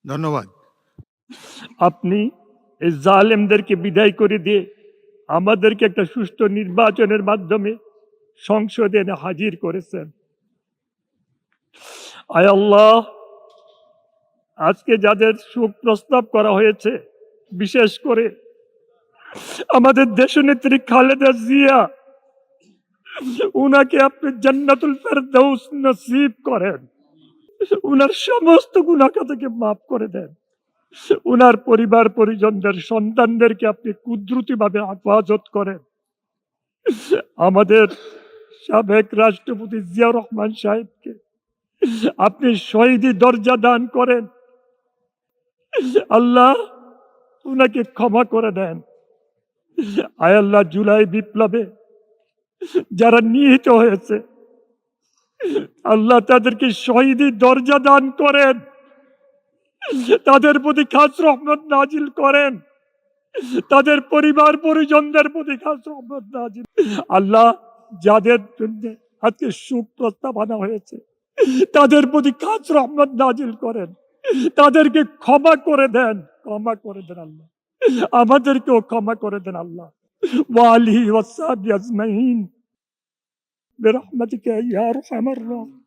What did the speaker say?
ধন্যবাদ। আপনি এই জালেমদেরকে বিদায় করে দিয়ে আমাদেরকে একটা সুষ্ঠু নির্বাচনের মাধ্যমে সংসদে এনে হাজির করেছেন। আয় আল্লাহ, আজকে যাদের শোক প্রস্তাব করা হয়েছে, বিশেষ করে আমাদের দেশনেত্রী খালেদা জিয়া, উনাকে আপনি জান্নাতুল ফেরদাউস নসিব করেন, উনার সমস্ত গুনাহ থেকে মাফ করে দেন, উনার পরিবার পরিজনদের সন্তানদেরকে আপনি কুদরতিভাবে হেফাজত করেন। আমাদের সাবেক রাষ্ট্রপতি জিয়াউর রহমান সাহেবকে আপনি শহীদি দরজা দান করেন। আল্লাহ, উনাকে ক্ষমা করে দেন। আয় আল্লাহ, জুলাই বিপ্লবে যারা নিহত হয়েছে, আল্লাহ তাদেরকে শহীদি দরজা দান করেন, তাদের প্রতি খাস রহমত নাজিল করেন, তাদের পরিবার পরিজনদের প্রতি খাস রহমত নাজিল। আল্লাহ, যাদের জন্য আজকে শোক প্রস্তাব আনা হয়েছে, তাদের প্রতি খাস রহমত নাজিল করেন, তাদেরকে ক্ষমা করে দেন, ক্ষমা করে দেন আল্লাহ, আমাদেরকেও ক্ষমা করে দেন আল্লাহ। ওয়ালিহি ওয়াসসাহবিহি আজমাইন বিরহমাতিকা ইয়া আরহামার রাহিমিন।